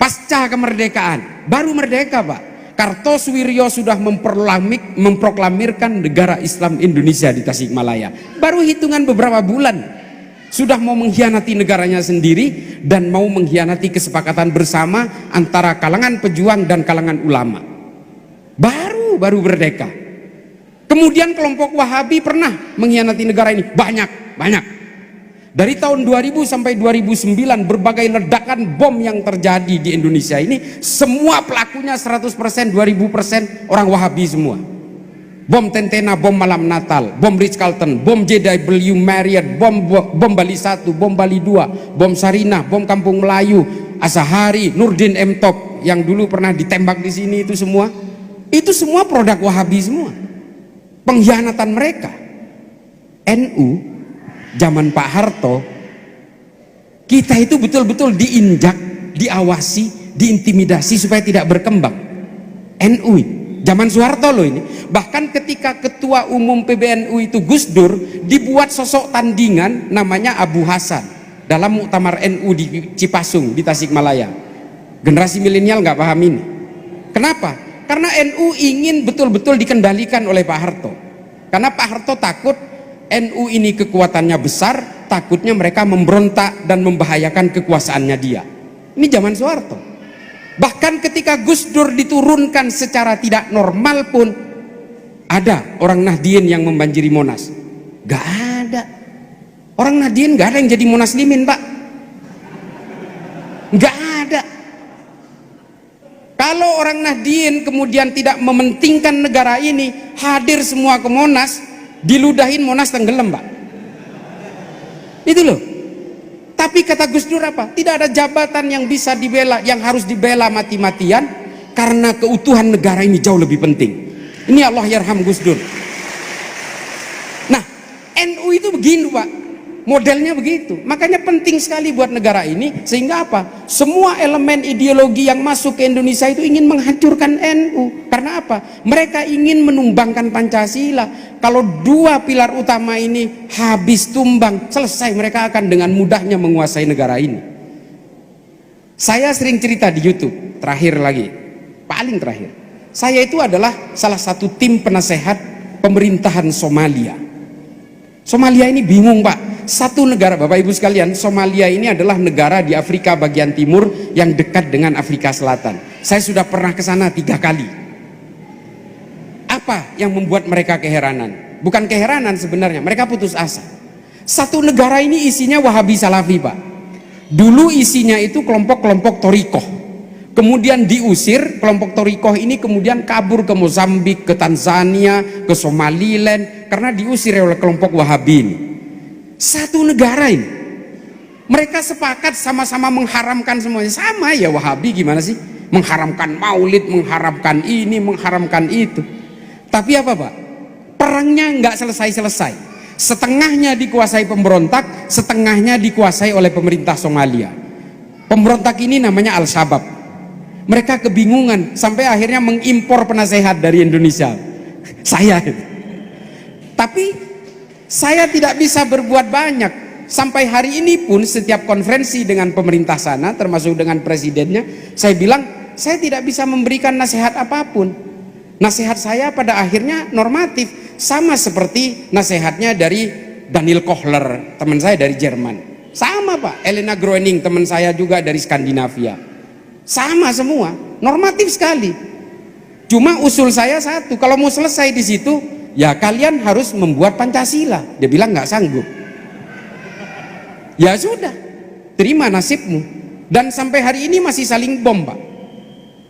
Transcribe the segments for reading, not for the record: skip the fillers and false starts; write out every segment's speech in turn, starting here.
Pasca kemerdekaan, baru merdeka Pak, Kartosuwiryo sudah memproklamirkan negara Islam Indonesia di Tasikmalaya. Baru hitungan beberapa bulan sudah mau mengkhianati negaranya sendiri dan mau mengkhianati kesepakatan bersama antara kalangan pejuang dan kalangan ulama. Baru merdeka. Kemudian kelompok Wahabi pernah mengkhianati negara ini banyak. Dari tahun 2000 sampai 2009 berbagai ledakan bom yang terjadi di Indonesia ini semua pelakunya 100%, 2000% orang Wahabi semua. Bom Tentena, bom Malam Natal, bom Ritz-Carlton, bom JW Marriott, bom Bali 1, bom Bali 2, bom Sarinah, bom Kampung Melayu, Asahari, Nurdin M Top yang dulu pernah ditembak di sini, itu semua produk Wahabi semua. Pengkhianatan mereka. NU zaman Pak Harto, kita itu betul-betul diinjak, diawasi, diintimidasi supaya tidak berkembang. NU zaman Soeharto loh ini. Bahkan ketika ketua umum PBNU itu Gus Dur, dibuat sosok tandingan namanya Abu Hasan dalam muktamar NU di Cipasung di Tasikmalaya. Generasi milenial nggak paham ini. Kenapa? Karena NU ingin betul-betul dikendalikan oleh Pak Harto. Karena Pak Harto takut NU ini kekuatannya besar, takutnya mereka memberontak dan membahayakan kekuasaannya dia. Ini zaman Soeharto. Bahkan ketika Gus Dur diturunkan secara tidak normal pun ada orang Nahdien yang membanjiri Monas. Gak ada. Orang Nahdien gak ada yang jadi Monaslimin Pak. Gak ada. Kalau orang Nahdien kemudian tidak mementingkan negara ini, hadir semua ke Monas, diludahin Monas tenggelam Pak. Itu loh. Tapi kata Gus Dur apa? Tidak ada jabatan yang bisa dibela, yang harus dibela mati-matian, karena keutuhan negara ini jauh lebih penting. Ini Allah yarham Gus Dur. Nah, NU itu begini Pak, modelnya begitu. Makanya penting sekali buat negara ini, sehingga apa? Semua elemen ideologi yang masuk ke Indonesia itu ingin menghancurkan NU. Karena apa? Mereka ingin menumbangkan Pancasila. Kalau dua pilar utama ini habis tumbang, selesai, mereka akan dengan mudahnya menguasai negara ini. Saya sering cerita di YouTube, paling terakhir. Saya itu adalah salah satu tim penasehat pemerintahan Somalia. Somalia ini bingung Pak. Satu negara, Bapak Ibu sekalian, Somalia ini adalah negara di Afrika bagian timur yang dekat dengan Afrika Selatan. Saya sudah pernah ke sana 3 kali. Apa yang membuat mereka keheranan? Bukan keheranan sebenarnya, mereka putus asa. Satu negara ini isinya Wahabi Salafi Pak. Dulu isinya itu kelompok-kelompok Torikoh. Kemudian diusir, kelompok Torikoh ini kemudian kabur ke Mozambik, ke Tanzania, ke Somaliland, karena diusir oleh kelompok Wahabi ini. Satu negara ini, mereka sepakat sama-sama mengharamkan semuanya. Sama ya Wahabi gimana sih? Mengharamkan maulid, mengharamkan ini, mengharamkan itu. Tapi apa Pak? Perangnya nggak selesai-selesai. Setengahnya dikuasai pemberontak, setengahnya dikuasai oleh pemerintah Somalia. Pemberontak ini namanya Al-Shabaab. Mereka kebingungan sampai akhirnya mengimpor penasehat dari Indonesia. Saya. Tapi saya tidak bisa berbuat banyak. Sampai hari ini pun setiap konferensi dengan pemerintah sana, termasuk dengan presidennya, saya bilang saya tidak bisa memberikan nasihat apapun. Nasihat saya pada akhirnya normatif, sama seperti nasihatnya dari Daniel Kohler, teman saya dari Jerman. Sama Pak, Elena Groening, teman saya juga dari Skandinavia. Sama semua, normatif sekali. Cuma usul saya satu, kalau mau selesai di situ, ya kalian harus membuat Pancasila. Dia bilang nggak sanggup. Ya sudah, terima nasibmu. Dan sampai hari ini masih saling bom Pak.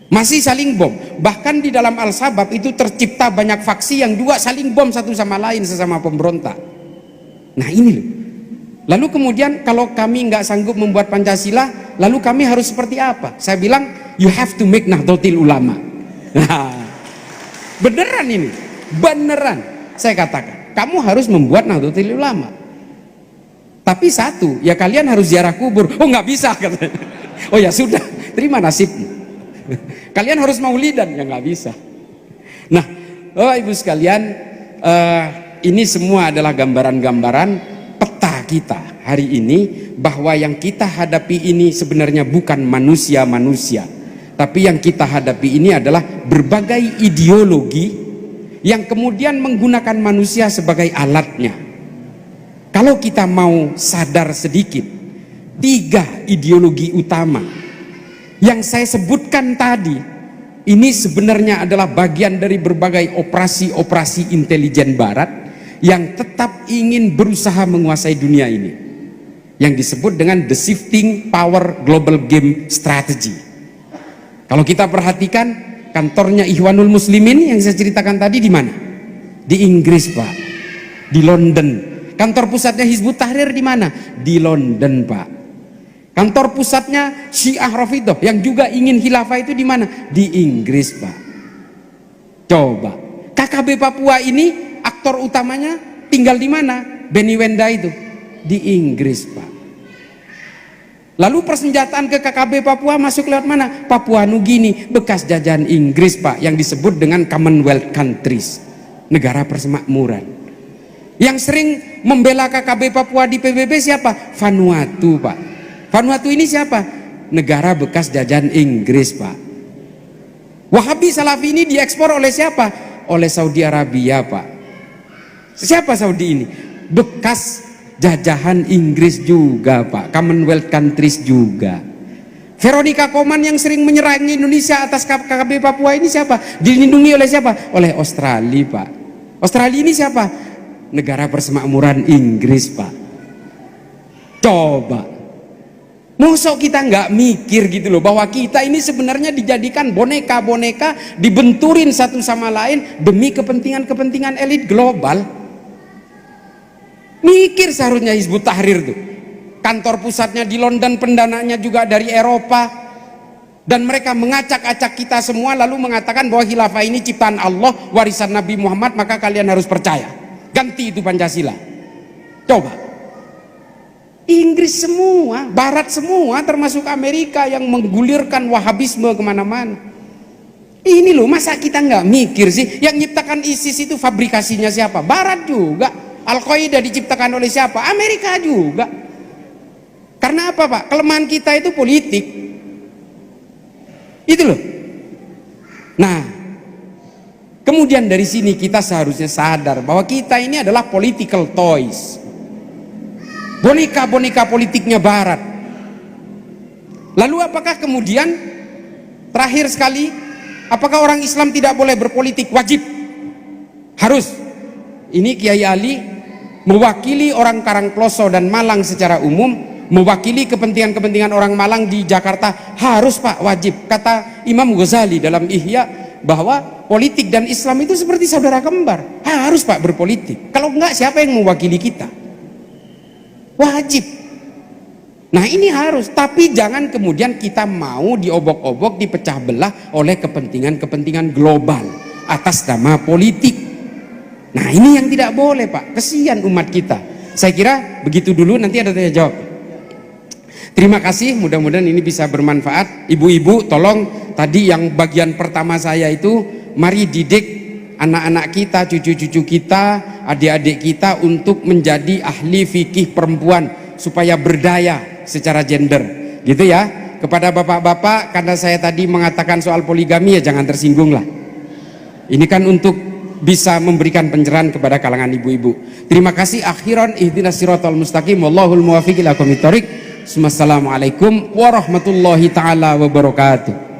Masih saling bom. Bahkan di dalam Al-Shabaab itu tercipta banyak faksi yang juga saling bom satu sama lain, sesama pemberontak. Nah ini loh. Lalu kemudian kalau kami nggak sanggup membuat Pancasila, lalu kami harus seperti apa? Saya bilang, you have to make Nahdlatul Ulama. Nah, beneran ini, beneran. Saya katakan, kamu harus membuat Nahdlatul Ulama. Tapi satu, ya kalian harus ziarah kubur. Oh nggak bisa katanya. Oh ya sudah, terima nasibmu. Kalian harus maulidan, ya nggak bisa. Nah, Ibu sekalian, ini semua adalah gambaran-gambaran peta kita hari ini bahwa yang kita hadapi ini sebenarnya bukan manusia-manusia, tapi yang kita hadapi ini adalah berbagai ideologi yang kemudian menggunakan manusia sebagai alatnya. Kalau kita mau sadar sedikit, 3 ideologi utama yang saya sebutkan tadi, ini sebenarnya adalah bagian dari berbagai operasi-operasi intelijen barat yang tetap ingin berusaha menguasai dunia ini, yang disebut dengan the shifting power global game strategy. Kalau kita perhatikan, kantornya Ikhwanul Muslimin yang saya ceritakan tadi di mana? Di Inggris, Pak, di London. Kantor pusatnya Hizbut Tahrir di mana? Di London, Pak. Kantor pusatnya Syiah Rafidhah yang juga ingin khilafah itu di mana? Di Inggris, Pak. Coba, KKB Papua ini aktor utamanya tinggal di mana? Benny Wenda itu di Inggris, Pak. Lalu persenjataan ke KKB Papua masuk lewat mana? Papua Nugini, bekas jajahan Inggris, Pak, yang disebut dengan Commonwealth Countries, negara persemakmuran. Yang sering membela KKB Papua di PBB siapa? Vanuatu, Pak. Vanuatu ini siapa? Negara bekas jajahan Inggris, Pak. Wahabi Salafi ini diekspor oleh siapa? Oleh Saudi Arabia, Pak. Siapa Saudi ini? Bekas jajahan Inggris juga, Pak. Commonwealth Countries juga. Veronica Koman yang sering menyerang Indonesia atas KKB Papua ini siapa? Dilindungi oleh siapa? Oleh Australia, Pak. Australia ini siapa? Negara persemakmuran Inggris, Pak. Coba, mosok kita nggak mikir gitu loh, bahwa kita ini sebenarnya dijadikan boneka-boneka, dibenturin satu sama lain demi kepentingan-kepentingan elit global. Mikir seharusnya Hizbut Tahrir tuh, kantor pusatnya di London, pendananya juga dari Eropa, dan mereka mengacak-acak kita semua lalu mengatakan bahwa khilafah ini ciptaan Allah, warisan Nabi Muhammad, maka kalian harus percaya, ganti itu Pancasila. Coba, Inggris semua, Barat semua, termasuk Amerika yang menggulirkan Wahabisme kemana-mana. Ini loh, masa kita nggak mikir sih, yang nyiptakan ISIS itu fabrikasinya siapa? Barat juga. Al-Qaeda diciptakan oleh siapa? Amerika juga. Karena apa, Pak? Kelemahan kita itu politik. Itu loh. Nah, kemudian dari sini kita seharusnya sadar bahwa kita ini adalah political toys, boneka-boneka politiknya Barat. Lalu apakah kemudian, terakhir sekali, apakah orang Islam tidak boleh berpolitik? Wajib, harus. Ini Kiai Ali mewakili orang Karangploso dan Malang secara umum, mewakili kepentingan-kepentingan orang Malang di Jakarta. Harus, Pak, wajib. Kata Imam Ghazali dalam Ihya bahwa politik dan Islam itu seperti saudara kembar. Harus, Pak, berpolitik. Kalau enggak, siapa yang mewakili kita? Wajib. Nah, ini harus. Tapi jangan kemudian kita mau diobok-obok, dipecah belah oleh kepentingan-kepentingan global atas nama politik. Nah, ini yang tidak boleh, Pak. Kesian umat kita. Saya kira begitu dulu, nanti ada tanya jawab. Terima kasih, mudah-mudahan ini bisa bermanfaat. Ibu-ibu, tolong tadi yang bagian pertama saya itu, mari didik anak-anak kita, cucu-cucu kita, adik-adik kita untuk menjadi ahli fikih perempuan supaya berdaya secara gender. Gitu ya. Kepada bapak-bapak, karena saya tadi mengatakan soal poligami, ya jangan tersinggung lah. Ini kan untuk bisa memberikan pencerahan kepada kalangan ibu-ibu. Terima kasih. Akhiran, ihdinas siratal mustaqim, wallahul muwaffiq ila aqwamit thoriq. Assalamualaikum warahmatullahi taala wabarakatuh.